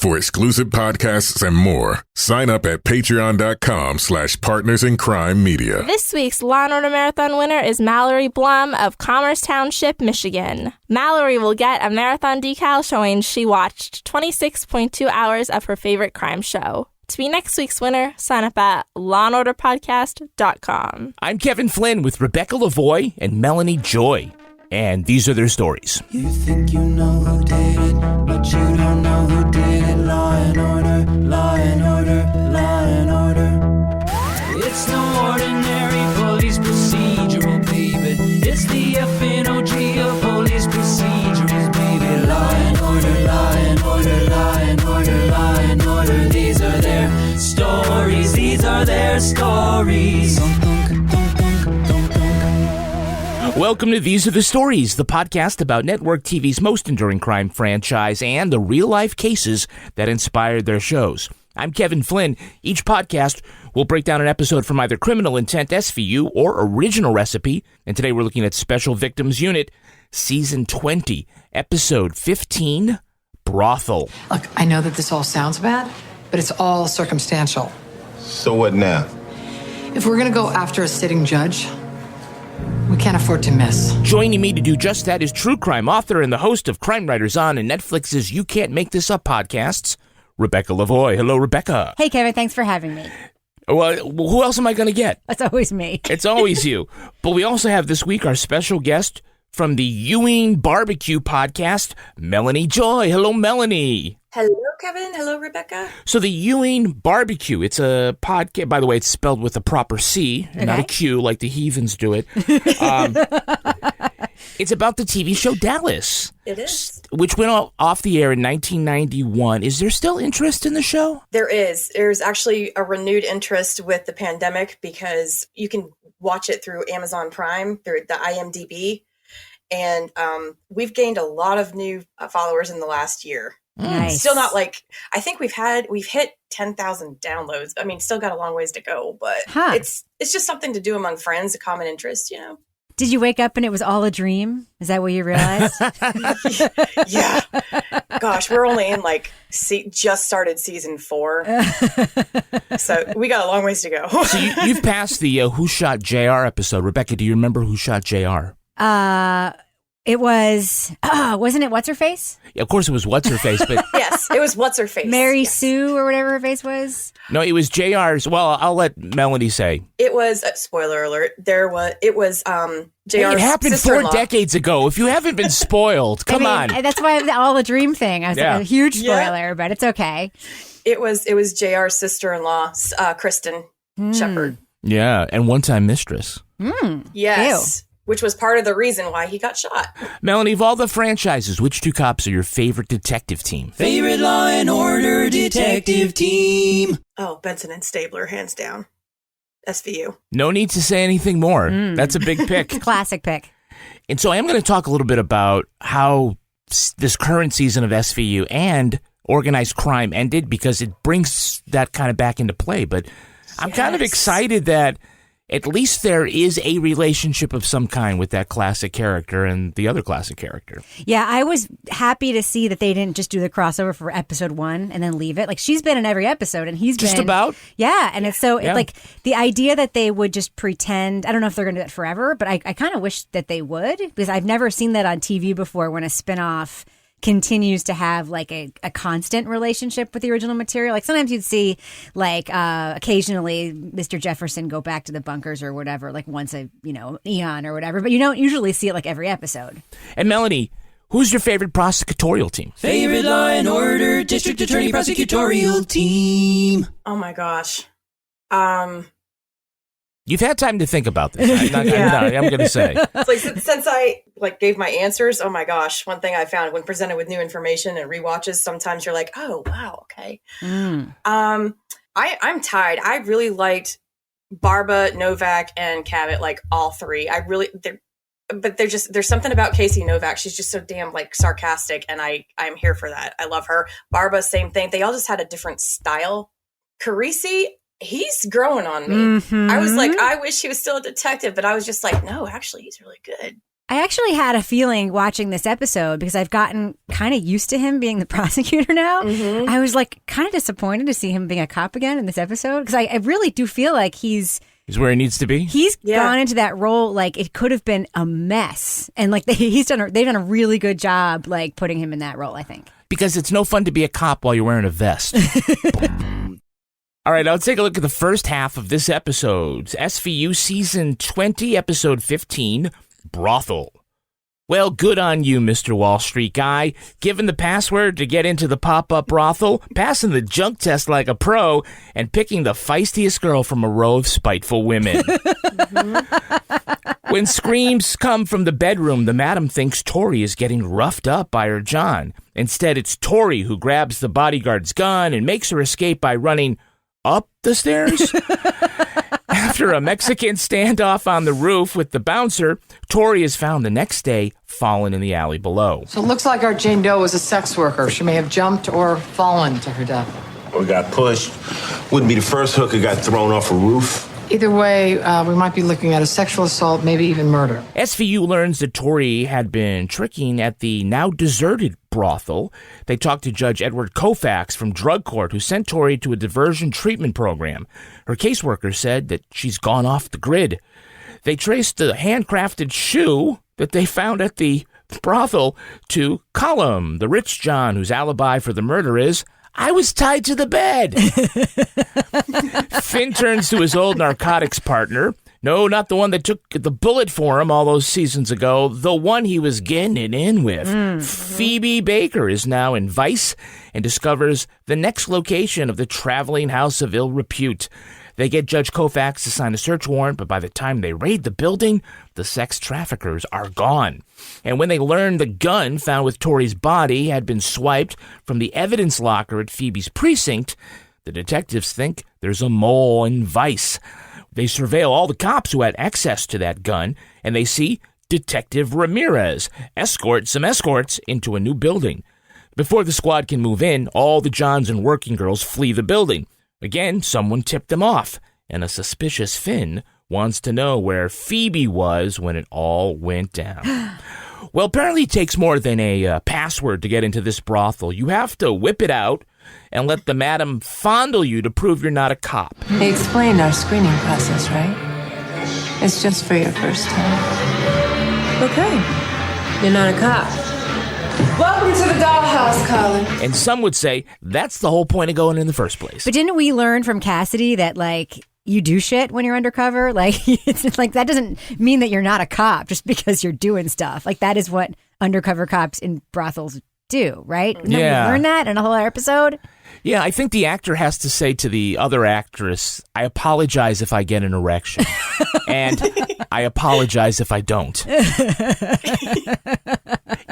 For exclusive podcasts and more, sign up at patreon.com/partnersincrimemedia. This week's Law & Order Marathon winner is Mallory Blum of Commerce Township, Michigan. Mallory will get a marathon decal showing she watched 26.2 hours of her favorite crime show. To be next week's winner, sign up at lawandorderpodcast.com. I'm Kevin Flynn with Rebecca Lavoie and Melanie Joy, and these are their stories. You think you know who did it, but you don't know who did it. Law and order, law and order, law and order. It's no ordinary police procedural, baby. It's the FNOG of police procedurals, baby. Law and order, law and order, law and order, law and order. These are their stories, these are their stories. Welcome to These Are the Stories, the podcast about network TV's most enduring crime franchise and the real-life cases that inspired their shows. I'm Kevin Flynn. Each podcast will break down an episode from either Criminal Intent, SVU, or Original Recipe. And today we're looking at Special Victims Unit, Season 20, Episode 15, Brothel. Look, I know that this all sounds bad, but it's all circumstantial. So what now? If we're going to go after a sitting judge, we can't afford to miss. Joining me to do just that is true crime author and the host of Crime Writers On and Netflix's You Can't Make This Up podcasts, Rebecca Lavoie. Hello, Rebecca. Hey, Kevin, thanks for having me. Well, who else am I going to get? It's always me. It's always you. But we also have this week our special guest from the Ewing Barbecue podcast, Melanie Joy. Hello, Melanie. Hello, Kevin. Hello, Rebecca. So the Ewing Barbecue, it's a podcast. By the way, it's spelled with a proper C and not a Q like the heathens do it. It's about the TV show Dallas. It is. Which went off the air in 1991. Is there still interest in the show? There is. There's actually a renewed interest with the pandemic because you can watch it through Amazon Prime, through the IMDb. And we've gained a lot of new followers in the last year. Nice. Still not like, I think we've hit 10,000 downloads. I mean, still got a long ways to go, but it's just something to do among friends, a common interest, you know? Did you wake up and it was all a dream? Is that what you realized? Yeah. Gosh, we're only in just started season 4. So we got a long ways to go. So you've passed the Who Shot JR episode. Rebecca, do you remember Who Shot JR? It was, wasn't it What's-Her-Face? Yeah, of course it was What's-Her-Face, but... Yes, it was What's-Her-Face. Mary Sue or whatever her face was? No, it was JR's. Well, I'll let Melanie say. It was, spoiler alert, it was JR's It happened sister-in-law. 4 decades ago. If you haven't been spoiled, come on. That's why all a dream thing. I was like, a huge spoiler, but it's okay. It was JR's sister-in-law, Kristen Shepard. Yeah, and one-time mistress. Yes. Ew. Which was part of the reason why he got shot. Melanie, of all the franchises, which 2 cops are your favorite detective team? Favorite Law and Order detective team. Oh, Benson and Stabler, hands down. SVU. No need to say anything more. That's a big pick. Classic pick. And so I am going to talk a little bit about how this current season of SVU and organized crime ended, because it brings that kind of back into play. But I'm kind of excited that at least there is a relationship of some kind with that classic character and the other classic character. Yeah, I was happy to see that they didn't just do the crossover for episode 1 and then leave it. Like, she's been in every episode and he's just been... about? Yeah, and it's so, like, the idea that they would just pretend... I don't know if they're going to do that forever, but I kind of wish that they would, because I've never seen that on TV before, when a spinoff continues to have like a constant relationship with the original material. Like, sometimes you'd see like occasionally Mr. Jefferson go back to the bunkers or whatever, like once a eon or whatever, but you don't usually see it like every episode. And Melanie, who's your favorite prosecutorial team? Favorite Law and Order District Attorney prosecutorial team. Oh my gosh. You've had time to think about this. I'm going to say. It's like, since I gave my answers, oh my gosh, one thing I found when presented with new information and rewatches, sometimes you're like, oh wow, okay. I'm tied. I really liked Barba, Novak, and Cabot, like all 3. But there's something about Casey Novak. She's just so damn sarcastic, and I'm here for that. I love her. Barba, same thing. They all just had a different style. Carisi, he's growing on me. I was like, I wish he was still a detective, but I was just like, no, actually, he's really good. I actually had a feeling watching this episode because I've gotten kind of used to him being the prosecutor now. Mm-hmm. I was like kind of disappointed to see him being a cop again in this episode because I really do feel like he's where he needs to be. He's gone into that role like it could have been a mess, and like they've done a really good job like putting him in that role, I think. Because it's no fun to be a cop while you're wearing a vest. All right, let's take a look at the first half of this episode. SVU Season 20, Episode 15, Brothel. Well, good on you, Mr. Wall Street guy. Given the password to get into the pop-up brothel, passing the junk test like a pro, and picking the feistiest girl from a row of spiteful women. When screams come from the bedroom, the madam thinks Tori is getting roughed up by her John. Instead, it's Tori who grabs the bodyguard's gun and makes her escape by running up the stairs. After a Mexican standoff on the roof with the bouncer, Tori is found the next day fallen in the alley below. So it looks like our Jane Doe was a sex worker. She may have jumped or fallen to her death. Or got pushed. Wouldn't be the first hooker got thrown off a roof. Either way, we might be looking at a sexual assault, maybe even murder. SVU learns that Tori had been tricking at the now deserted brothel. They talked to Judge Edward Koufax from drug court, who sent Tori to a diversion treatment program. Her caseworker said that she's gone off the grid. They traced the handcrafted shoe that they found at the brothel to Cullum, the rich John whose alibi for the murder is, I was tied to the bed. Finn turns to his old narcotics partner. No, not the one that took the bullet for him all those seasons ago. The one he was getting it in with. Mm-hmm. Phoebe Baker is now in Vice and discovers the next location of the traveling house of ill repute. They get Judge Koufax to sign a search warrant, but by the time they raid the building, the sex traffickers are gone. And when they learn the gun found with Tori's body had been swiped from the evidence locker at Phoebe's precinct, the detectives think there's a mole in Vice. They surveil all the cops who had access to that gun, and they see Detective Ramirez escort some escorts into a new building. Before the squad can move in, all the Johns and working girls flee the building. Again, someone tipped them off, and a suspicious Finn wants to know where Phoebe was when it all went down. Well, apparently it takes more than a password to get into this brothel. You have to whip it out and let the madam fondle you to prove you're not a cop. They explained our screening process, right? It's just for your first time. Okay. You're not a cop. Welcome to the dollhouse, Colin. And some would say that's the whole point of going in the first place. But didn't we learn from Cassidy that, like, you do shit when you're undercover? Like, it's like that doesn't mean that you're not a cop just because you're doing stuff. Like, that is what undercover cops in brothels do, right? Didn't we learn that in a whole episode? Yeah, I think the actor has to say to the other actress, I apologize if I get an erection. And I apologize if I don't.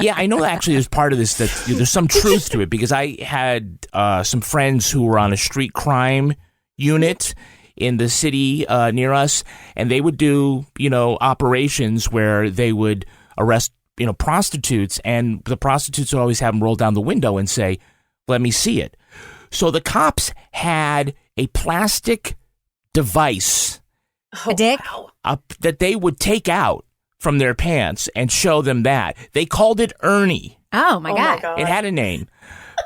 Yeah, I know actually there's part of this that there's some truth to it because I had some friends who were on a street crime unit in the city near us, and they would do, operations where they would arrest, prostitutes, and the prostitutes would always have them roll down the window and say, let me see it. So the cops had a plastic device, a dick, that they would take out from their pants and show them that. They called it Ernie. Oh my God. It had a name.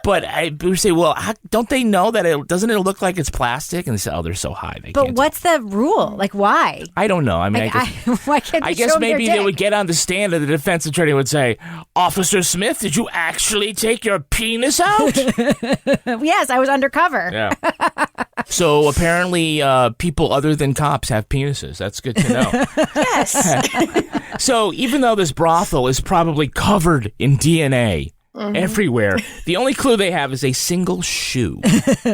But I would say, well, don't they know that doesn't it look like it's plastic? And they say, oh, they're so high. But what's the rule? Like, why? I don't know. I mean, why can't I guess maybe they would get on the stand and the defense attorney would say, Officer Smith, did you actually take your penis out? Yes, I was undercover. Yeah. So apparently people other than cops have penises. That's good to know. Yes. So even though this brothel is probably covered in DNA, everywhere, the only clue they have is a single shoe.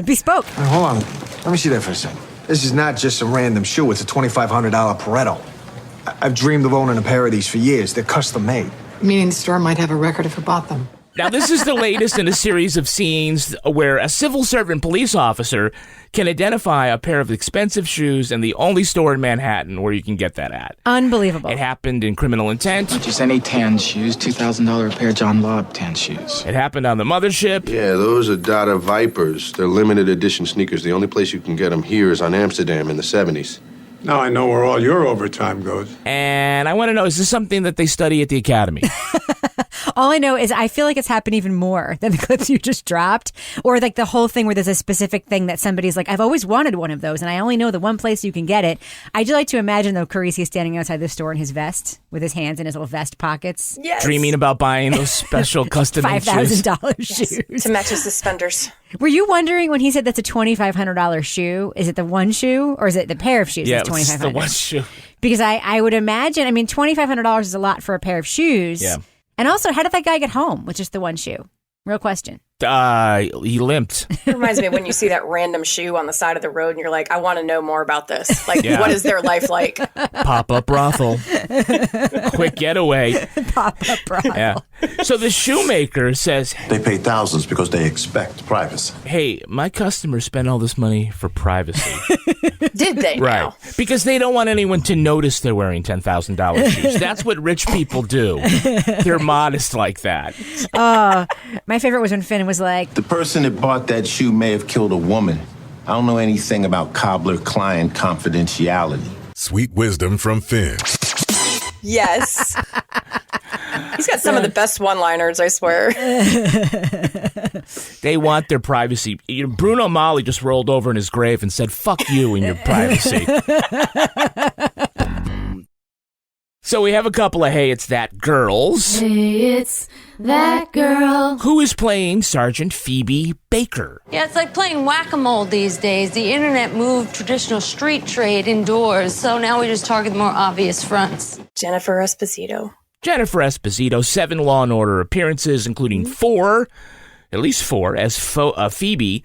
Bespoke. Right, hold on. Let me see that for a second. This is not just a random shoe. It's a $2,500 Pareto. I've dreamed of owning a pair of these for years. They're custom made. Meaning the store might have a record if it bought them. Now, this is the latest in a series of scenes where a civil servant police officer can identify a pair of expensive shoes in the only store in Manhattan where you can get that at. Unbelievable. It happened in Criminal Intent. Just any tan shoes, $2,000 a pair John Lobb tan shoes. It happened on the Mothership. Yeah, those are Dada Vipers. They're limited edition sneakers. The only place you can get them here is on Amsterdam in the 70s. Now I know where all your overtime goes. And I want to know, is this something that they study at the academy? All I know is I feel like it's happened even more than the clips you just dropped, or like the whole thing where there's a specific thing that somebody's like, I've always wanted one of those, and I only know the one place you can get it. I do like to imagine, though, Carisi standing outside the store in his vest with his hands in his little vest pockets. Yes. Dreaming about buying those special custom-made shoes. $5,000 shoes. To match his suspenders. Were you wondering when he said that's a $2,500 shoe, is it the one shoe or is it the pair of shoes? Yeah, that's $2,500? it's the one shoe. Because I would imagine, I mean, $2,500 is a lot for a pair of shoes. Yeah. And also, how did that guy get home with just the one shoe? Real question. He limped. It reminds me of when you see that random shoe on the side of the road and you're like, I want to know more about this. Like, what is their life like? Pop-up brothel. Quick getaway. Pop-up brothel. Yeah. So the shoemaker says, they pay thousands because they expect privacy. Hey, my customers spend all this money for privacy. Did they Right. now? Because they don't want anyone to notice they're wearing $10,000 shoes. That's what rich people do. They're modest like that. My favorite was when Finn was like, The person that bought that shoe may have killed a woman. I don't know anything about cobbler-client confidentiality. Sweet wisdom from Finn. Yes. He's got some of the best one-liners, I swear. They want their privacy. Bruno Mali just rolled over in his grave and said, fuck you and your privacy. So we have a couple of Hey, It's That girls. Hey, it's that girl. Who is playing Sergeant Phoebe Baker? Yeah, it's like playing whack-a-mole these days. The internet moved traditional street trade indoors, so now we just target the more obvious fronts. Jennifer Esposito. Jennifer Esposito, 7 Law & Order appearances, including 4, at least 4, as Phoebe.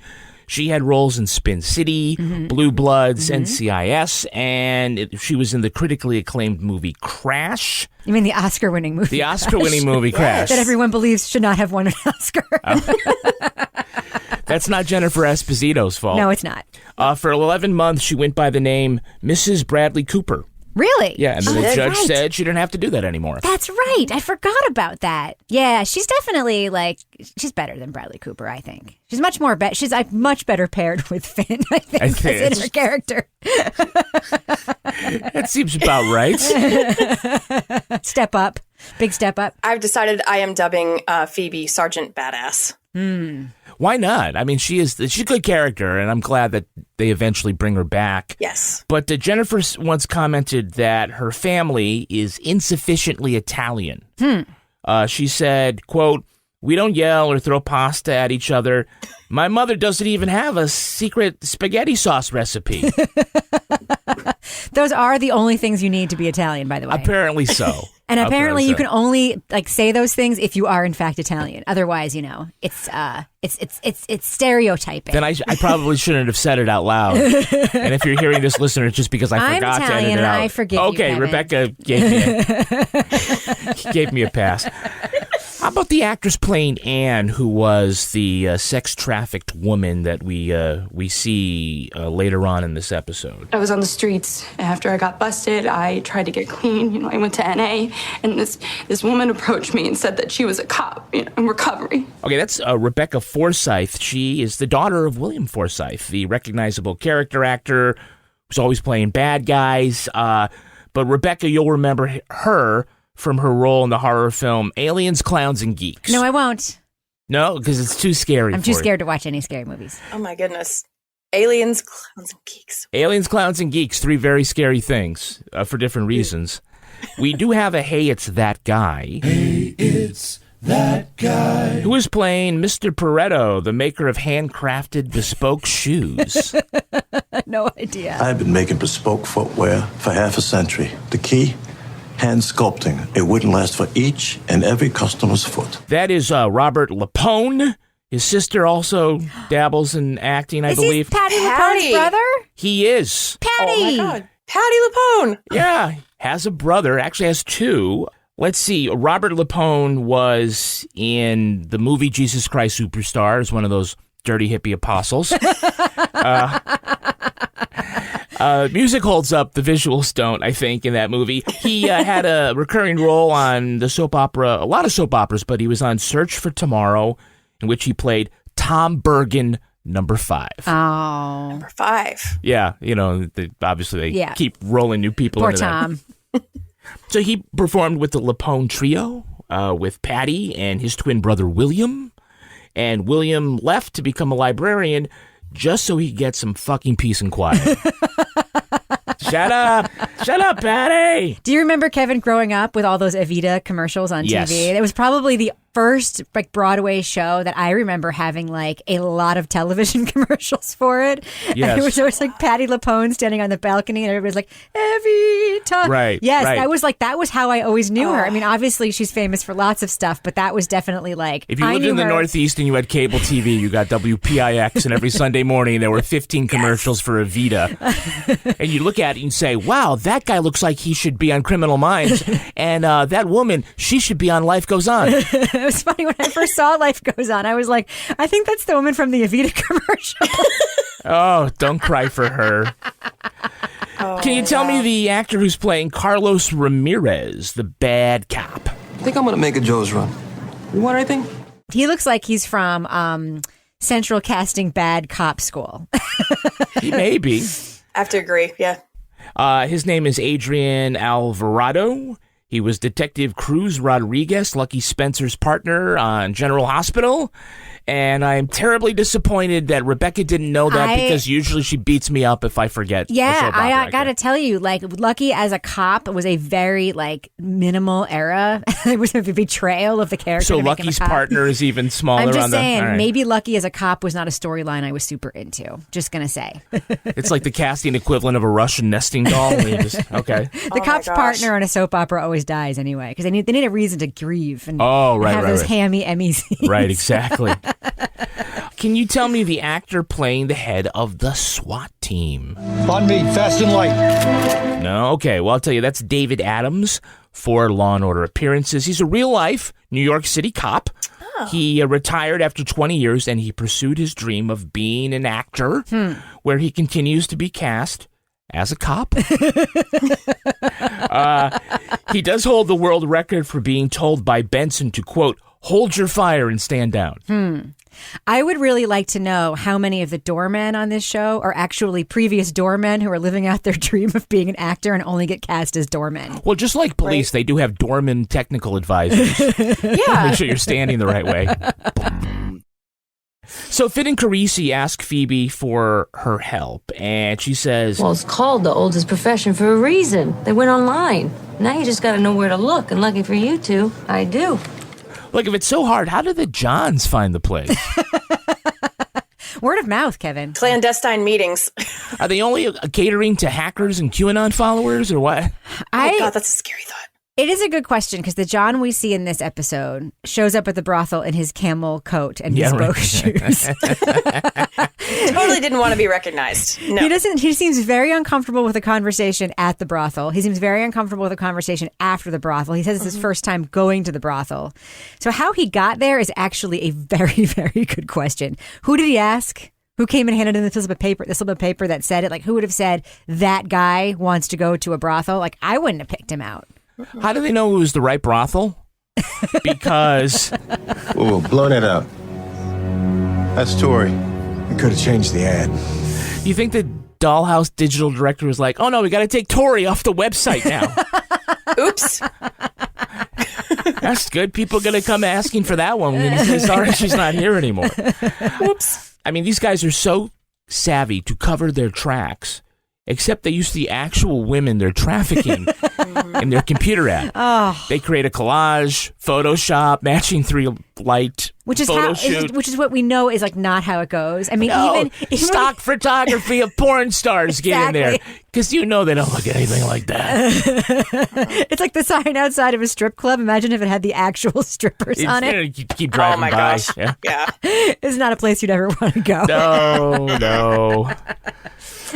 She had roles in Spin City, Blue Bloods, NCIS, and she was in the critically acclaimed movie Crash. you mean the Oscar-winning movie? The Oscar-winning movie Crash. That everyone believes should not have won an Oscar. That's not Jennifer Esposito's fault. No, it's not. For 11 months, she went by the name Mrs. Bradley Cooper. Really? Yeah, and then the judge right. said she didn't have to do that anymore. That's right. I forgot about that. Yeah, she's definitely she's better than Bradley Cooper, I think. She's much more she's much better paired with Finn, I think as in her character. That seems about right. Step up. Big step up. I've decided I am dubbing Phoebe Sergeant Badass. Why not? I mean, she's a good character, and I'm glad that they eventually bring her back. Yes. But Jennifer once commented that her family is insufficiently Italian. She said, quote, "We don't yell or throw pasta at each other. My mother doesn't even have a secret spaghetti sauce recipe." Those are the only things you need to be Italian, by the way. Apparently so. And apparently you can only say those things if you are in fact Italian. Otherwise, it's stereotyping. Then I probably shouldn't have said it out loud. And if you're hearing this, listener, it's just because I forgot to edit it out. I forgive you, Okay, Kevin. Rebecca gave me a pass. How about the actress playing Anne, who was the sex-trafficked woman that we see later on in this episode? I was on the streets after I got busted. I tried to get clean. I went to NA, and this woman approached me and said that she was a cop in recovery. Okay, that's Rebecca Forsyth. She is the daughter of William Forsyth, the recognizable character actor who's always playing bad guys. But Rebecca, you'll remember her from her role in the horror film Aliens, Clowns, and Geeks. No, I won't. No, because it's too scary. I'm too scared to watch any scary movies. Oh my goodness. Aliens, Clowns, and Geeks. Aliens, Clowns, and Geeks, 3 very scary things for different reasons. We do have a Hey, It's That Guy. Hey, it's that guy. Who is playing Mr. Pareto, the maker of handcrafted bespoke shoes. No idea. I've been making bespoke footwear for half a century. The key? Hand sculpting a wooden last for each and every customer's foot. That is Robert Lapone. His sister also dabbles in acting, I believe. Is he Patty Lapone's brother? He is. Patty! Oh my God. Patty Lapone! Yeah, has a brother, actually has 2. Let's see, Robert Lapone was in the movie Jesus Christ Superstar as one of those dirty hippie apostles. Music holds up, the visuals don't, I think, in that movie. He had a recurring role on the soap opera, a lot of soap operas, but he was on Search for Tomorrow, in which he played Tom Bergen, number 5. Oh. Number 5. Yeah, obviously they keep rolling new people Poor into Tom. that. So he performed with the Lapone Trio, with Patty and his twin brother William. And William left to become a librarian just so he could get some fucking peace and quiet. Shut up, Patty. Do you remember, Kevin, growing up with all those Evita commercials on Yes. TV? It was probably the first Broadway show that I remember having a lot of television commercials for it. Yes. And it was always Patty LuPone standing on the balcony and everybody's like, Evita. Right. Yes, right. that was how I always knew her. I mean, obviously she's famous for lots of stuff, but that was definitely if you lived in the Northeast and you had cable TV, you got WPIX, and every Sunday morning there were 15 commercials for Evita. And you look at it and say, wow, that guy looks like he should be on Criminal Minds. And that woman, she should be on Life Goes On. It was funny when I first saw Life Goes On. I was like, I think that's the woman from the Evita commercial. Oh, don't cry for her. Can you tell me the actor who's playing Carlos Ramirez, the bad cop? I think I'm going to make a Joe's run. You want anything? He looks like he's from Central Casting Bad Cop School. He may be. I have to agree, yeah. His name is Adrian Alvarado. He was Detective Cruz Rodriguez, Lucky Spencer's partner on General Hospital. And I'm terribly disappointed that Rebecca didn't know that because usually she beats me up if I forget. Yeah, I got to tell you, Lucky as a cop was a very, minimal era. It was a betrayal of the character. So Lucky's partner is even smaller. I'm just saying, maybe Lucky as a cop was not a storyline I was super into. Just going to say. It's like the casting equivalent of a Russian nesting doll. Okay. The cop's partner on a soap opera always dies anyway because they need a reason to grieve and have those hammy Emmy scenes. Right, exactly. Can you tell me the actor playing the head of the SWAT team? On me, fast and light. No? Okay, well, I'll tell you, that's David Adams for Law and Order appearances. He's a real-life New York City cop. Oh. He retired after 20 years, and he pursued his dream of being an actor, where he continues to be cast as a cop. He does hold the world record for being told by Benson to, quote, hold your fire and stand down. I would really like to know how many of the doormen on this show are actually previous doormen who are living out their dream of being an actor and only get cast as doormen. Well, just like police, they do have doorman technical advisors. Yeah. Make sure you're standing the right way. So Finn and Carisi ask Phoebe for her help, and she says, Well, it's called the oldest profession for a reason. They went online. Now you just got to know where to look, and lucky for you two, I do. Look, if it's so hard, how did the Johns find the place? Word of mouth, Kevin. Clandestine meetings. Are they only catering to hackers and QAnon followers, or what? Oh, God, that's a scary thought. It is a good question because the John we see in this episode shows up at the brothel in his camel coat and his bespoke shoes. Totally didn't want to be recognized. No. He doesn't. He seems very uncomfortable with the conversation at the brothel. He seems very uncomfortable with the conversation after the brothel. He says it's his first time going to the brothel. So how he got there is actually a very, very good question. Who did he ask? Who came and handed in this slip of paper that said it? Like, who would have said that guy wants to go to a brothel? Like, I wouldn't have picked him out. How do they know it was the right brothel? Because... Whoa, blow that out. That's Tori. We could have changed the ad. You think the Dollhouse digital director was like, oh no, we got to take Tori off the website now. Oops. That's good. People are going to come asking for that one. We're going to say, sorry, she's not here anymore. Whoops. I mean, these guys are so savvy to cover their tracks, except they use the actual women they're trafficking in their computer ad. Oh. They create a collage, Photoshop, matching 3-light photo shoot. Which is what we know is like not how it goes. I mean, even stock photography of porn stars get in there because you know they don't look at anything like that. It's like the sign outside of a strip club. Imagine if it had the actual strippers on it. You keep driving by. Gosh. Yeah. It's not a place you'd ever want to go. No.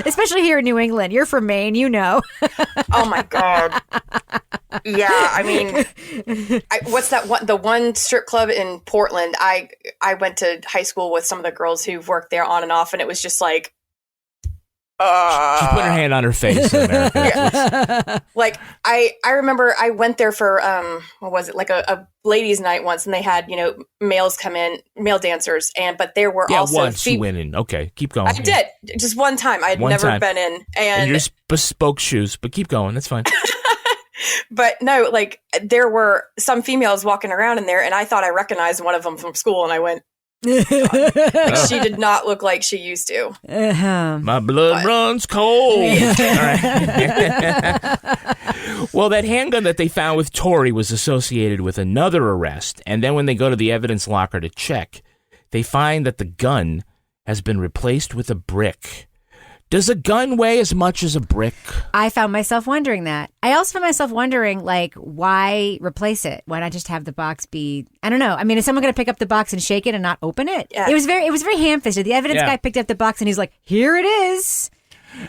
Especially here in New England. You're from Maine, you know. Oh my God. Yeah, I mean, what's that one? The one strip club in Portland. I went to high school with some of the girls who've worked there on and off, and it was just like, She put her hand on her face, America. Like, I remember I went there for, what was it, like a ladies' night once, and they had, males come in, male dancers, but there were also... once you went in. Okay, keep going. I did. Just one time. I had never been in. And your bespoke shoes, but keep going. That's fine. But no, like, there were some females walking around in there, and I thought I recognized one of them from school, and I went, like, she did not look like she used to. My blood runs cold. All right. Well, that handgun that they found with Tori was associated with another arrest, and then when they go to the evidence locker to check, they find that the gun has been replaced with a brick. Does a gun weigh as much as a brick? I found myself wondering that. I also found myself wondering, like, why replace it? Why not just have the box be, I don't know. I mean, is someone going to pick up the box and shake it and not open it? Yeah. It was very ham-fisted. The evidence guy picked up the box and he's like, here it is.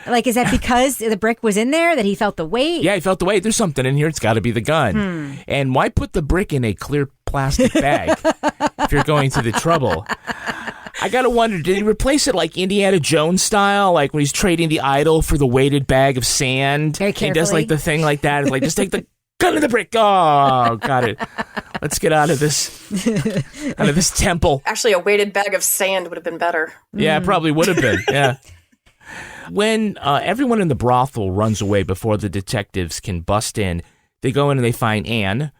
Like, is that because the brick was in there that he felt the weight? Yeah, he felt the weight. There's something in here. It's got to be the gun. And why put the brick in a clear plastic bag if you're going to the trouble? I gotta wonder, did he replace it like Indiana Jones style, like when he's trading the idol for the weighted bag of sand? Very carefully. He does like the thing like that. It's like, just take the gun of the brick. Oh, got it. Let's get out of this temple. Actually, a weighted bag of sand would have been better. Yeah, it probably would have been. Yeah. When everyone in the brothel runs away before the detectives can bust in, they go in and they find Anne,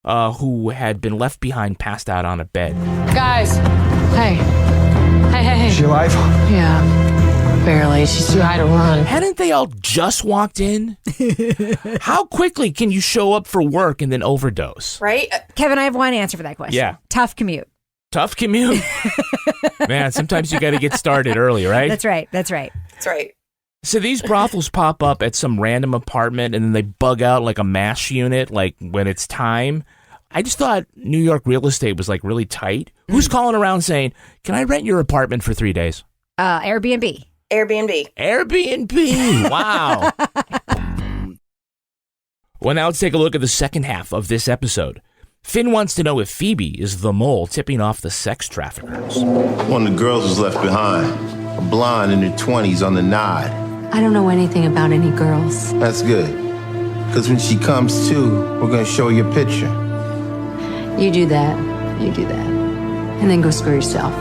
who had been left behind passed out on a bed. Guys, hey. Hey. Is she alive? Yeah, barely. She's too high to run. Hadn't they all just walked in? How quickly can you show up for work and then overdose? Right? Kevin, I have one answer for that question. Yeah. Tough commute. Tough commute? Man, sometimes you got to get started early, right? That's right. So these brothels pop up at some random apartment and then they bug out like a MASH unit, like when it's time. I just thought New York real estate was like really tight. Who's calling around saying, can I rent your apartment for 3 days? Airbnb. Wow. Well, now let's take a look at the second half of this episode. Finn wants to know if Phoebe is the mole tipping off the sex traffickers. One of the girls was left behind. A blonde in her 20s on the nod. I don't know anything about any girls. That's good. Because when she comes to, we're going to show you a picture. You do that. And then go screw yourself.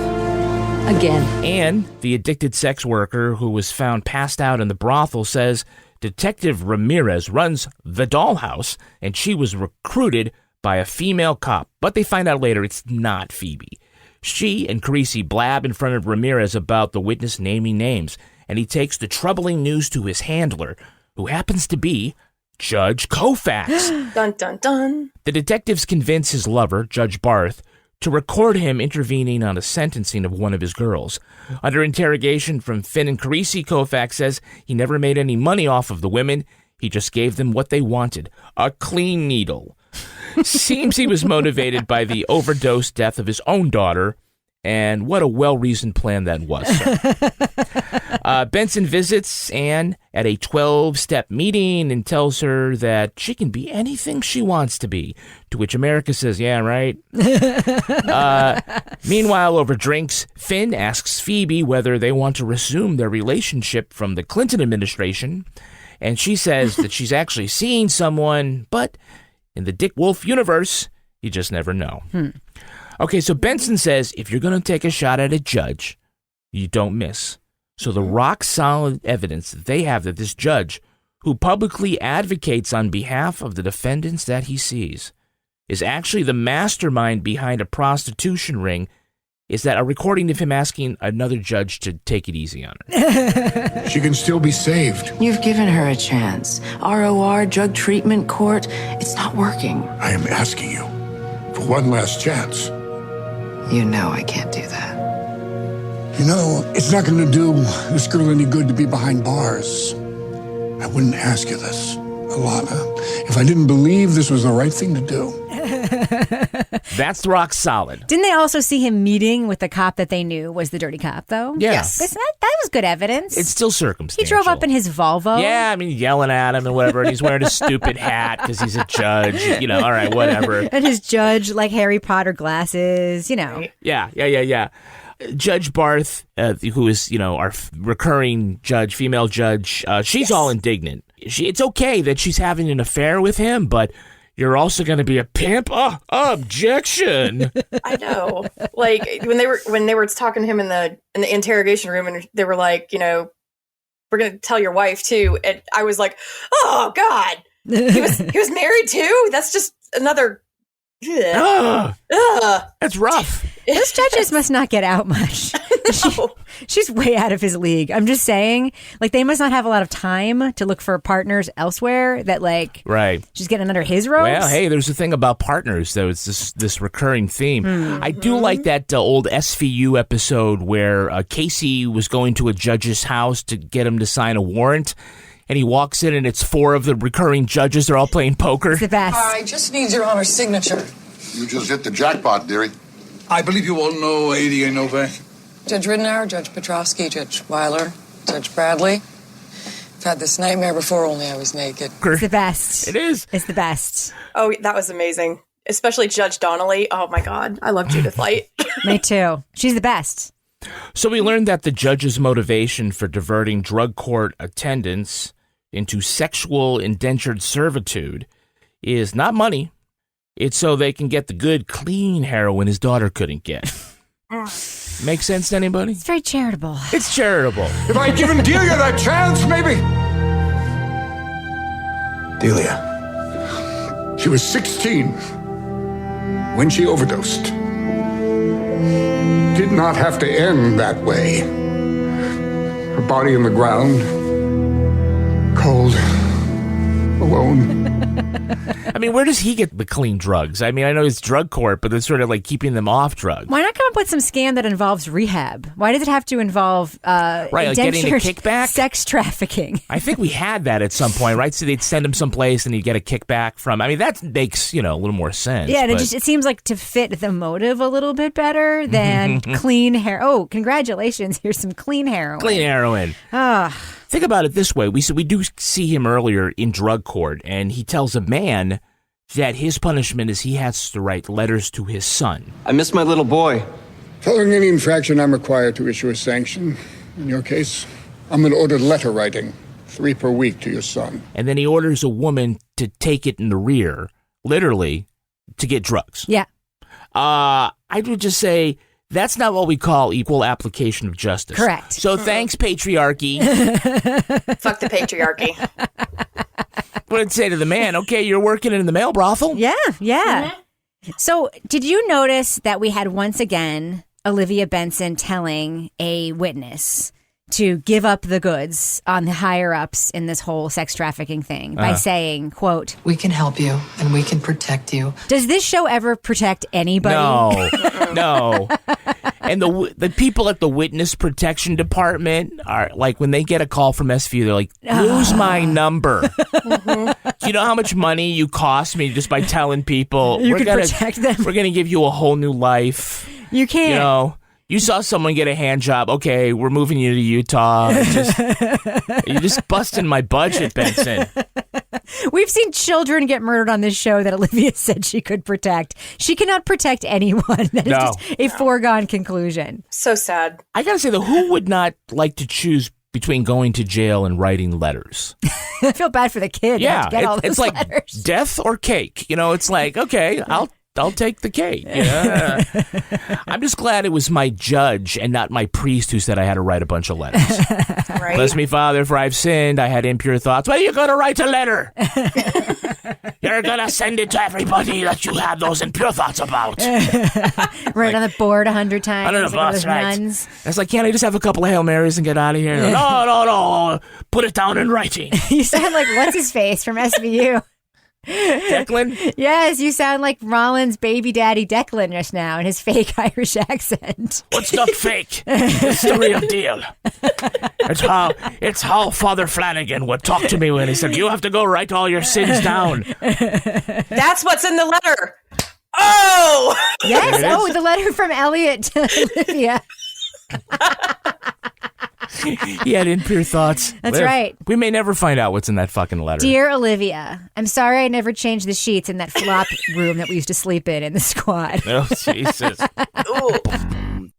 Again. And the addicted sex worker who was found passed out in the brothel says Detective Ramirez runs the dollhouse and she was recruited by a female cop. But they find out later it's not Phoebe. She and Carisi blab in front of Ramirez about the witness naming names, and he takes the troubling news to his handler, who happens to be Judge Koufax. Dun, dun, dun. The detectives convince his lover, Judge Barth, to record him intervening on a sentencing of one of his girls. Under interrogation from Finn and Carisi, Koufax says he never made any money off of the women. He just gave them what they wanted, a clean needle. Seems he was motivated by the overdose death of his own daughter, and what a well-reasoned plan that was. Benson visits Anne at a 12-step meeting and tells her that she can be anything she wants to be, to which America says, yeah, right. Meanwhile, over drinks, Finn asks Phoebe whether they want to resume their relationship from the Clinton administration, and she says that she's actually seeing someone, but in the Dick Wolf universe, you just never know. Okay, so Benson says if you're going to take a shot at a judge, you don't miss. So the rock-solid evidence that they have that this judge, who publicly advocates on behalf of the defendants that he sees, is actually the mastermind behind a prostitution ring, is that a recording of him asking another judge to take it easy on her. She can still be saved. You've given her a chance. ROR, drug treatment court, it's not working. I am asking you for one last chance. You know I can't do that. You know, it's not going to do this girl any good to be behind bars. I wouldn't ask you this, Alana, if I didn't believe this was the right thing to do. That's rock solid. Didn't they also see him meeting with the cop that they knew was the dirty cop, though? Yeah. Yes. That was good evidence. It's still circumstantial. He drove up in his Volvo. Yeah, I mean, yelling at him and whatever, and he's wearing a stupid hat because he's a judge. You know, all right, whatever. And his judge, like, Harry Potter glasses, you know. Yeah. Judge Barth, who is, our recurring judge, female judge, she's all indignant. It's okay that she's having an affair with him, but you're also going to be a pimp? Objection. I know. Like when they were talking to him in the interrogation room, and they were like, we're going to tell your wife too. And I was like, oh God, he was married too. That's just another. That's rough. Those judges must not get out much. She's way out of his league. I'm just saying, like, they must not have a lot of time to look for partners elsewhere that, like, right. She's getting under his ropes. Well, hey, there's a thing about partners, though. It's this recurring theme. I do like that old SVU episode where Casey was going to a judge's house to get him to sign a warrant. And he walks in, and it's 4 of the recurring judges. They're all playing poker. It's the best. I just need your Honor's signature. You just hit the jackpot, dearie. I believe you all know ADA Novak. Judge Ridenour, Judge Petrovsky, Judge Weiler, Judge Bradley. I've had this nightmare before, only I was naked. It's the best. It is. It's the best. Oh, that was amazing. Especially Judge Donnelly. Oh, my God. I love Judith Light. Me too. She's the best. So we learned that the judge's motivation for diverting drug court attendance into sexual indentured servitude is not money. It's so they can get the good, clean heroin his daughter couldn't get. Make sense to anybody? It's very charitable. It's charitable. If I'd given Delia that chance, maybe. Delia. She was 16 when she overdosed. Did not have to end that way. Her body in the ground, cold, alone. I mean, where does he get the clean drugs? I mean, I know it's drug court, but it's sort of like keeping them off drugs. Why not come up with some scam that involves rehab? Why does it have to involve like getting a kickback? Sex trafficking. I think we had that at some point, right? So they'd send him someplace and he'd get a kickback from. I mean, that makes, a little more sense. Yeah, and it seems like to fit the motive a little bit better than clean hair. Oh, congratulations. Here's some clean heroin. Clean heroin. Think about it this way. We do see him earlier in drug court, and he tells a man that his punishment is he has to write letters to his son. I miss my little boy. Following any infraction, I'm required to issue a sanction. In your case, I'm going to order letter writing, 3 per week to your son. And then he orders a woman to take it in the rear, literally, to get drugs. Yeah. I would just say that's not what we call equal application of justice. Correct. So thanks, patriarchy. Fuck the patriarchy. What I'd say to the man, okay, you're working in the male brothel? Yeah. So did you notice that we had once again Olivia Benson telling a witness to give up the goods on the higher-ups in this whole sex trafficking thing by saying, quote, We can help you and we can protect you. Does this show ever protect anybody? No. And the people at the witness protection department are like, when they get a call from SVU, they're like, lose my number. Do you know how much money you cost me just by telling people we're going to protect them? We're going to give you a whole new life. You can't. You saw someone get a hand job. Okay, we're moving you to Utah. You're just busting my budget, Benson. We've seen children get murdered on this show that Olivia said she could protect. She cannot protect anyone. That is just a foregone conclusion. So sad. I gotta say, though, who would not like to choose between going to jail and writing letters? I feel bad for the kid. Yeah, to get all those it's like letters. Death or cake. It's like, okay, I'll take the cake. Yeah. I'm just glad it was my judge and not my priest who said I had to write a bunch of letters. Right? Bless me, Father, for I've sinned. I had impure thoughts. Well, you're going to write a letter. You're going to send it to everybody that you had those impure thoughts about. Right on the board 100 times. Under the bus, right. Nuns. It's like, can't I just have a couple of Hail Marys and get out of here? No. Put it down in writing. You sound like what's his face from SVU. Declan? Yes, you sound like Rollins' baby daddy Declan just now in his fake Irish accent. What's not fake? It's the real deal. It's how Father Flanagan would talk to me when he said, you have to go write all your sins down. That's what's in the letter. Oh! Yes, the letter from Elliot to Olivia. He had impure thoughts. That's right. We may never find out what's in that fucking letter. Dear Olivia, I'm sorry I never changed the sheets in that flop room that we used to sleep in the squad. Oh, Jesus. Ooh.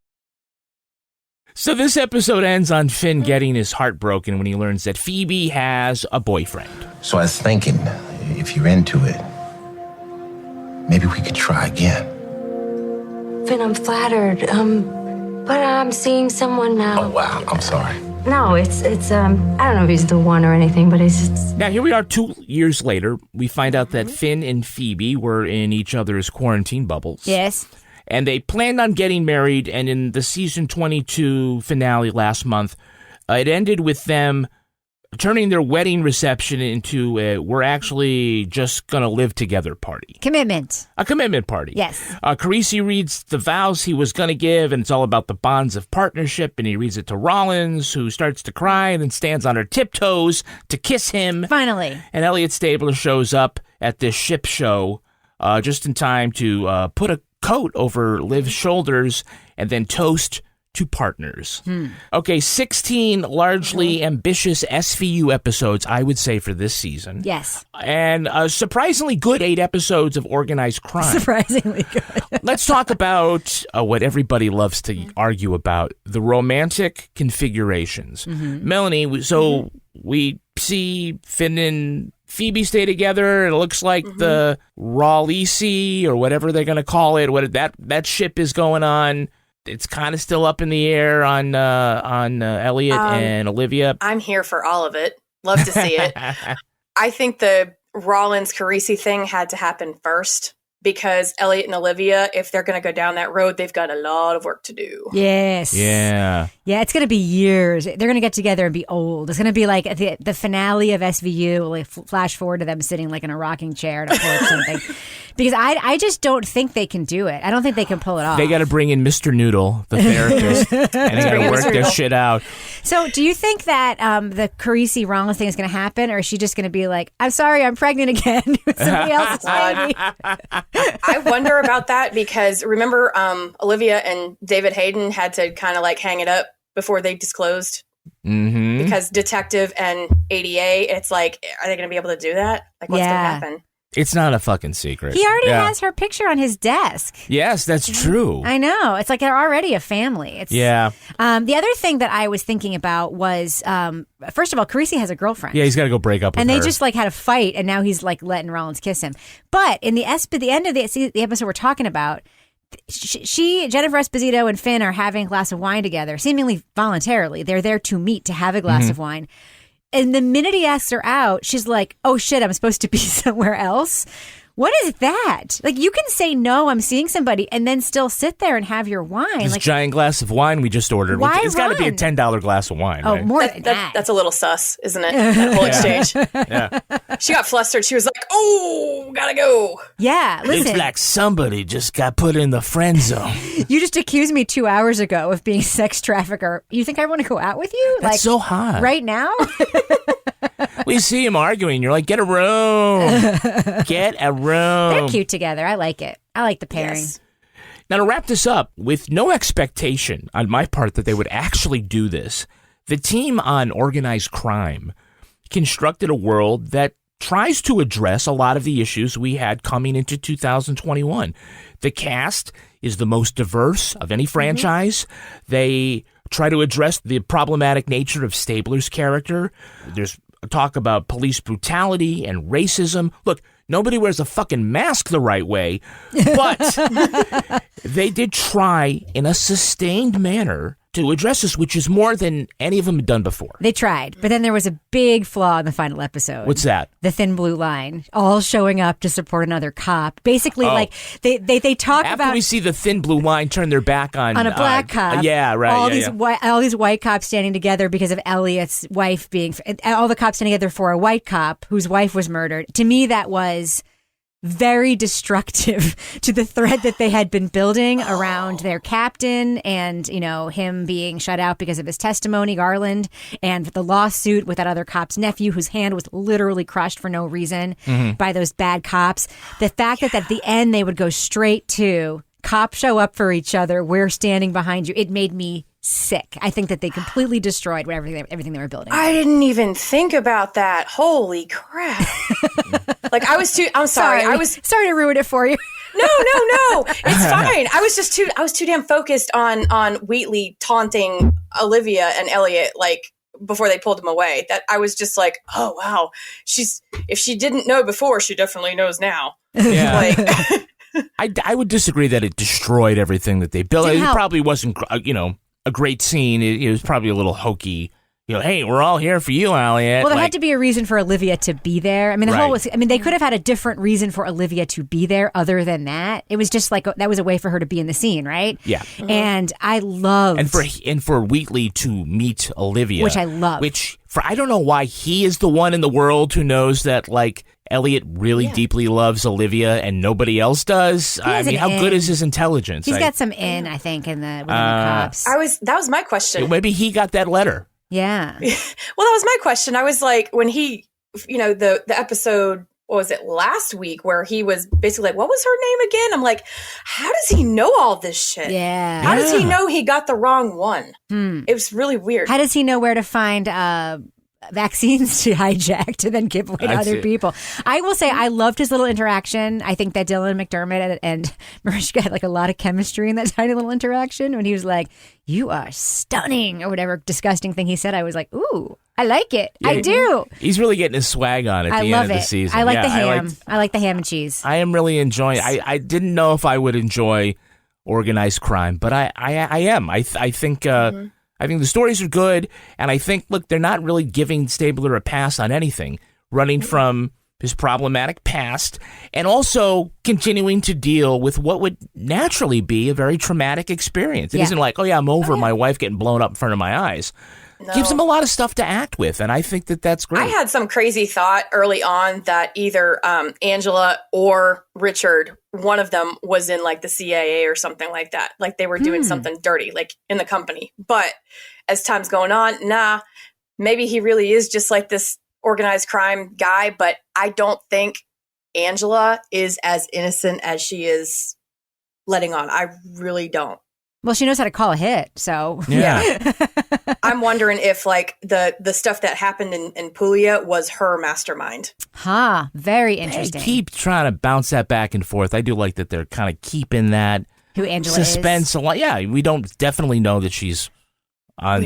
So this episode ends on Finn getting his heart broken when he learns that Phoebe has a boyfriend. So I was thinking, if you're into it, maybe we could try again. Finn, I'm flattered. But I'm seeing someone now. Oh, wow. I'm sorry. No, it's I don't know if he's the one or anything, but it's... Now, here we are 2 years later. We find out that Finn and Phoebe were in each other's quarantine bubbles. Yes. And they planned on getting married, and in the season 22 finale last month, it ended with them turning their wedding reception into a we're actually just going to live together party. Commitment. A commitment party. Yes. Carisi reads the vows he was going to give, and it's all about the bonds of partnership, and he reads it to Rollins, who starts to cry and then stands on her tiptoes to kiss him. Finally. And Elliot Stabler shows up at this ship show just in time to put a coat over Liv's shoulders and then toast to partners. Okay, 16 largely ambitious SVU episodes, I would say, for this season. Yes. And a surprisingly good 8 episodes of organized crime. Surprisingly good. Let's talk about what everybody loves to argue about, the romantic configurations. Melanie, so we see Finn and Phoebe stay together. It looks like the Raleigh or whatever they're going to call it. What that ship is going on. It's kind of still up in the air on Elliot and Olivia. I'm here for all of it. Love to see it. I think the Rollins-Carisi thing had to happen first because Elliot and Olivia, if they're going to go down that road, they've got a lot of work to do. Yes. Yeah. Yeah, it's going to be years. They're going to get together and be old. It's going to be like the finale of SVU, like flash forward to them sitting like in a rocking chair at a porch or something. Because I just don't think they can do it. I don't think they can pull it off. They got to bring in Mr. Noodle, the therapist, and they got to work this shit out. So do you think that the Carisi Rollins thing is going to happen, or is she just going to be like, I'm sorry, I'm pregnant again with somebody else's baby? I wonder about that because remember Olivia and David Hayden had to kind of like hang it up before they disclosed because detective and ADA, it's like, are they going to be able to do that? Like what's going to happen? It's not a fucking secret. He already has her picture on his desk. Yes, that's true. I know. It's like they're already a family. Yeah. The other thing that I was thinking about was, first of all, Carisi has a girlfriend. Yeah, he's got to go break up with her. And they just like had a fight, and now he's like letting Rollins kiss him. But in the end of the episode we're talking about, Jennifer Esposito and Finn are having a glass of wine together, seemingly voluntarily. They're there to meet, to have a glass of wine. And the minute he asks her out, she's like, oh shit, I'm supposed to be somewhere else. What is that? Like, you can say, no, I'm seeing somebody, and then still sit there and have your wine. This like, giant glass of wine we just ordered. Why it's got to be a $10 glass of wine, right? More than that. That's a little sus, isn't it? That whole exchange. Yeah. She got flustered. She was like, oh, gotta go. Yeah, listen. Looks like somebody just got put in the friend zone. You just accused me 2 hours ago of being a sex trafficker. You think I want to go out with you? That's so hot. Right now? We see him arguing. You're like, get a room. Get a room. They're cute together. I like it. I like the pairing. Yes. Now, to wrap this up, with no expectation on my part that they would actually do this, the team on organized crime constructed a world that tries to address a lot of the issues we had coming into 2021. The cast is the most diverse of any franchise. They try to address the problematic nature of Stabler's character. There's talk about police brutality and racism. Look, nobody wears a fucking mask the right way, but they did try in a sustained manner to address this, which is more than any of them had done before. They tried, but then there was a big flaw in the final episode. What's that? The thin blue line, all showing up to support another cop. Basically, like they talk After about we see the thin blue line turn their back on a black cop. Yeah, right. All these white cops standing together because of Elliot's wife being. All the cops standing together for a white cop whose wife was murdered. To me, that was very destructive to the thread that they had been building around their captain and, you know, him being shut out because of his testimony, Garland, and the lawsuit with that other cop's nephew whose hand was literally crushed for no reason by those bad cops. The fact that at the end they would go straight to cops show up for each other, we're standing behind you, it made me sick. I think that they completely destroyed everything they were building. I didn't even think about that. Holy crap. I'm sorry. I was sorry to ruin it for you. No. It's fine. I was too damn focused on Wheatley taunting Olivia and Elliot, like, before they pulled him away, that I was just like, oh wow, if she didn't know before, she definitely knows now. Yeah. I would disagree that it destroyed everything that they built. It probably wasn't, a great scene. It was probably a little hokey. Hey, we're all here for you, Elliot. Well, there had to be a reason for Olivia to be there. I mean, they could have had a different reason for Olivia to be there other than that. It was just like, that was a way for her to be in the scene, right? Yeah. And I loved... And for Wheatley to meet Olivia. Which I love. I don't know why he is the one in the world who knows that, like, Elliot really deeply loves Olivia and nobody else does. I mean, how good is his intelligence? He's got some I think, within the cops. That was my question. Maybe he got that letter. Yeah. Well, that was my question. I was like, when he, the episode, what was it, last week, where he was basically like, what was her name again? I'm like, how does he know all this shit? Yeah. How does he know he got the wrong one? It was really weird. How does he know where to find vaccines to hijack to then give away to other people? I will say I loved his little interaction. I think that Dylan McDermott and Mariska had like a lot of chemistry in that tiny little interaction when he was like, you are stunning, or whatever disgusting thing he said. I was like, ooh, I like it. Yeah, I do. He's really getting his swag on at the end of the season. I like the ham. I like the ham and cheese. I am really enjoying I didn't know if I would enjoy organized crime, but I am. I think I think the stories are good, and I think, look, they're not really giving Stabler a pass on anything, running from his problematic past, and also continuing to deal with what would naturally be a very traumatic experience. It isn't like, I'm over my wife getting blown up in front of my eyes. No. Gives him a lot of stuff to act with, and I think that that's great. I had some crazy thought early on that either Angela or Richard, one of them, was in like the CIA or something like that. Like they were doing something dirty, like in the company. But as time's going on, maybe he really is just like this organized crime guy. But I don't think Angela is as innocent as she is letting on. I really don't. Well, she knows how to call a hit, so yeah. I'm wondering if like the stuff that happened in Puglia was her mastermind. Very interesting. They keep trying to bounce that back and forth. I do like that they're kind of keeping that who Angela suspense is. a lot. Yeah, we don't definitely know that she's on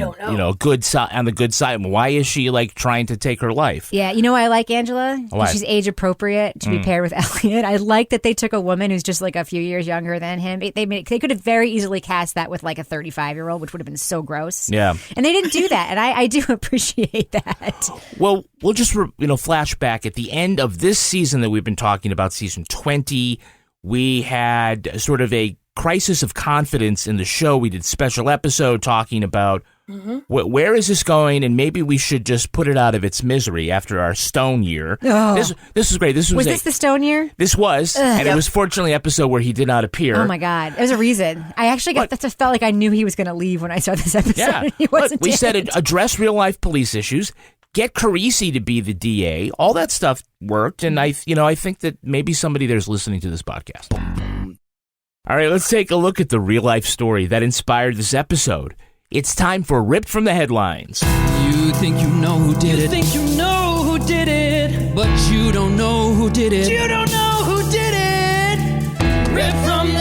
good side, on the good side. Why is she like trying to take her life? Yeah, you know why I like Angela? Why? She's age appropriate to be paired with Elliot. I like that they took a woman who's just like a few years younger than him. They could have very easily cast that with like a 35-year-old, which would have been so gross. Yeah, and they didn't do that, and I do appreciate that. Well, we'll just flash back at the end of this season that we've been talking about, season 20. We had sort of a crisis of confidence in the show. We did special episode talking about where is this going, and maybe we should just put it out of its misery after our Stone year. Oh. This was great. Was this the Stone year? This was, and it was fortunately an episode where he did not appear. Oh my God, there's a reason. I actually felt like I knew he was going to leave when I saw this episode. Yeah, he wasn't. We said address real life police issues. Get Carisi to be the DA. All that stuff worked, and I think that maybe somebody there's listening to this podcast. All right, let's take a look at the real-life story that inspired this episode. It's time for Ripped from the Headlines. You think you know who did it. You think you know who did it. But you don't know who did it. You don't know who did it. Ripped from the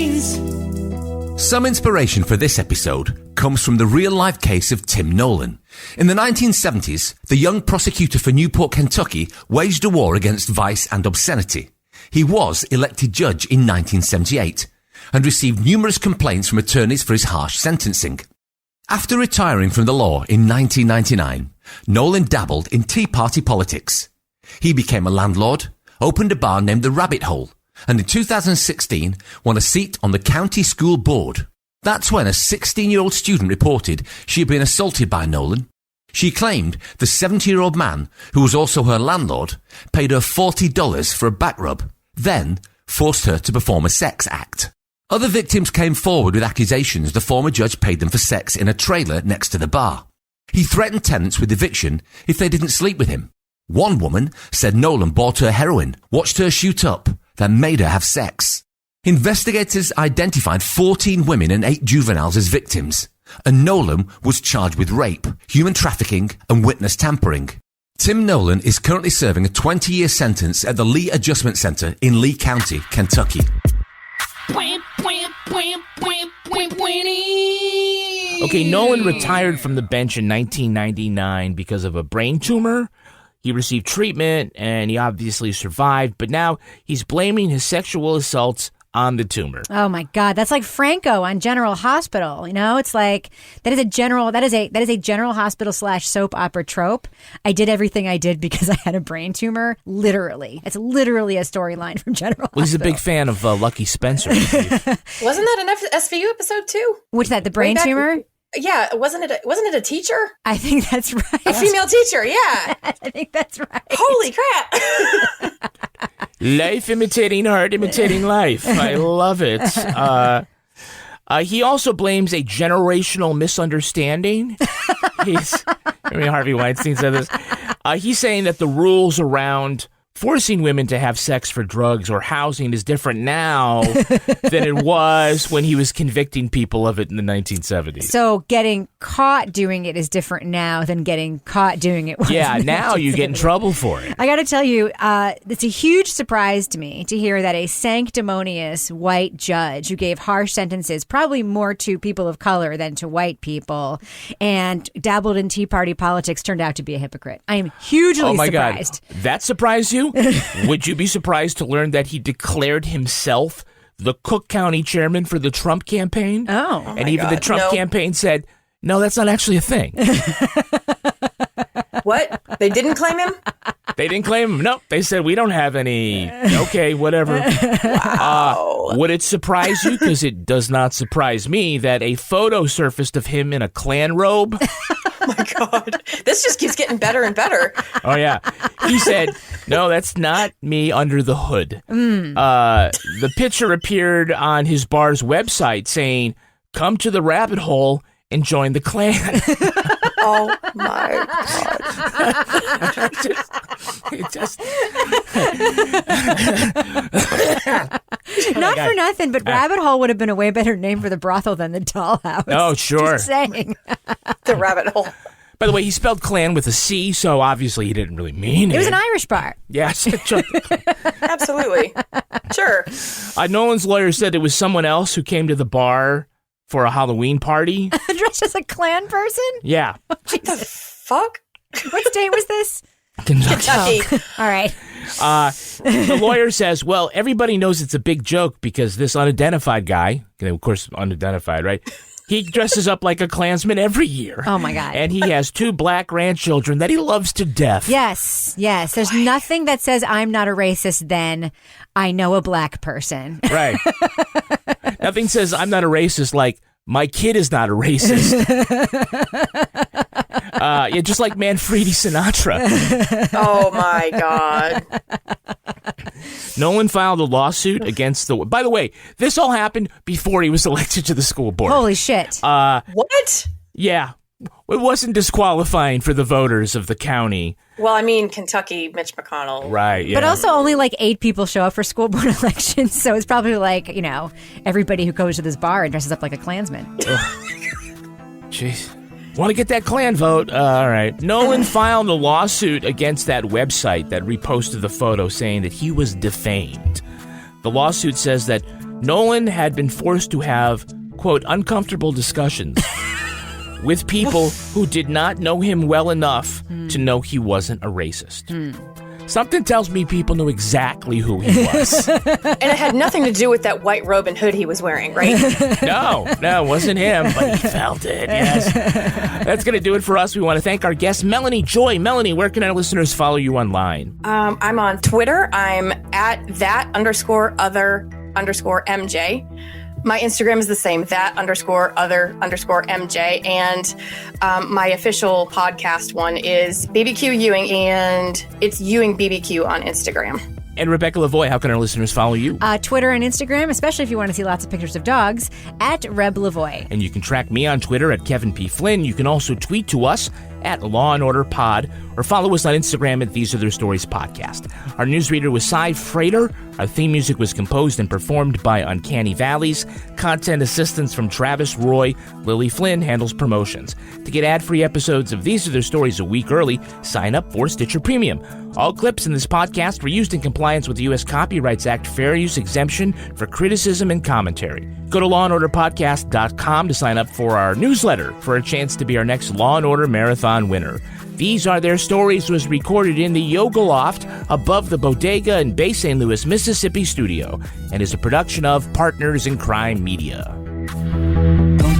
Headlines. Some inspiration for this episode comes from the real-life case of Tim Nolan. In the 1970s, the young prosecutor for Newport, Kentucky, waged a war against vice and obscenity. He was elected judge in 1978 and received numerous complaints from attorneys for his harsh sentencing. After retiring from the law in 1999, Nolan dabbled in Tea Party politics. He became a landlord, opened a bar named the Rabbit Hole, and in 2016 won a seat on the county school board. That's when a 16-year-old student reported she had been assaulted by Nolan. She claimed the 70-year-old man, who was also her landlord, paid her $40 for a back rub, then forced her to perform a sex act. Other victims came forward with accusations the former judge paid them for sex in a trailer next to the bar. He threatened tenants with eviction if they didn't sleep with him. One woman said Nolan bought her heroin, watched her shoot up, then made her have sex. Investigators identified 14 women and 8 juveniles as victims, and Nolan was charged with rape, human trafficking, and witness tampering. Tim Nolan is currently serving a 20-year sentence at the Lee Adjustment Center in Lee County, Kentucky. Okay, Nolan retired from the bench in 1999 because of a brain tumor. He received treatment, and he obviously survived, but now he's blaming his sexual assaults on the tumor. Oh my God, that's like Franco on General Hospital. You know, it's like that is a General Hospital / soap opera trope. I did everything I did because I had a brain tumor. Literally, it's literally a storyline from General Hospital. Well, he's a big fan of Lucky Spencer. Wasn't that an SVU episode too? What's that? The brain tumor? Yeah, wasn't it a teacher? I think that's right. A female teacher, yeah. I think that's right. Holy crap. Life imitating art, imitating life. I love it. He also blames a generational misunderstanding. Harvey Weinstein said this. He's saying that the rules around forcing women to have sex for drugs or housing is different now than it was when he was convicting people of it in the 1970s. So getting caught doing it is different now than getting caught doing it. Yeah, now you get in trouble for it. I got to tell you, it's a huge surprise to me to hear that a sanctimonious white judge who gave harsh sentences, probably more to people of color than to white people, and dabbled in Tea Party politics, turned out to be a hypocrite. I am hugely surprised. God. That surprised you? Would you be surprised to learn that he declared himself the Cook County chairman for the Trump campaign? Oh, and even the Trump campaign said, no, that's not actually a thing. What? They didn't claim him? They didn't claim him. Nope. They said, we don't have any. Okay, whatever. Wow. Would it surprise you? Because it does not surprise me that a photo surfaced of him in a Klan robe. Oh my God. This just keeps getting better and better. Oh, yeah. He said, no, that's not me under the hood. The picture appeared on his bar's website saying, come to the rabbit hole and join the Klan. Oh my God. Not for nothing, but Rabbit Hole would have been a way better name for the brothel than the dollhouse. Oh, sure. Just saying. The rabbit hole. By the way, he spelled Klan with a C, so obviously he didn't really mean it. It was an Irish bar. Yes. Absolutely. Sure. Nolan's lawyer said it was someone else who came to the bar for a Halloween party. Dressed as a Klan person? Yeah. What the fuck? What state was this? Kentucky. Oh. All right. The lawyer says, well, everybody knows it's a big joke because this unidentified guy, of course, unidentified, right? He dresses up like a Klansman every year. Oh, my God. And he has 2 black grandchildren that he loves to death. Yes. There's nothing that says I'm not a racist than I know a black person. Right. Nothing says I'm not a racist like my kid is not a racist. Yeah, just like Manfredi Sinatra. Oh, my God. Nolan filed a lawsuit against the... By the way, this all happened before he was elected to the school board. Holy shit. What? Yeah. It wasn't disqualifying for the voters of the county. Well, I mean, Kentucky, Mitch McConnell. Right, yeah. But also only like 8 people show up for school board elections, so it's probably like, everybody who goes to this bar and dresses up like a Klansman. Jeez. Want to get that Klan vote? All right. Nolan filed a lawsuit against that website that reposted the photo saying that he was defamed. The lawsuit says that Nolan had been forced to have, quote, uncomfortable discussions with people who did not know him well enough to know he wasn't a racist. Something tells me people knew exactly who he was. And it had nothing to do with that white robe and hood he was wearing, right? No, it wasn't him, but he felt it, yes. That's going to do it for us. We want to thank our guest, Melanie Joy. Melanie, where can our listeners follow you online? I'm on Twitter. I'm at that_other_MJ. My Instagram is the same, that_other_MJ. And my official podcast one is BBQ Ewing, and it's Ewing BBQ on Instagram. And Rebecca Lavoie, how can our listeners follow you? Twitter and Instagram, especially if you want to see lots of pictures of dogs, at Reb Lavoie. And you can track me on Twitter at Kevin P. Flynn. You can also tweet to us at Law & Order Pod, or follow us on Instagram at These Are Their Stories Podcast. Our newsreader was Cy Frater. Our theme music was composed and performed by Uncanny Valleys. Content assistance from Travis Roy. Lily Flynn handles promotions. To get ad-free episodes of These Are Their Stories a week early, sign up for Stitcher Premium. All clips in this podcast were used in compliance with the U.S. Copyrights Act fair use exemption for criticism and commentary. Go to lawandorderpodcast.com to sign up for our newsletter for a chance to be our next Law & Order Marathon winner. These Are Their Stories was recorded in the Yoga Loft above the Bodega in Bay St. Louis, Mississippi studio and is a production of Partners in Crime Media. Don't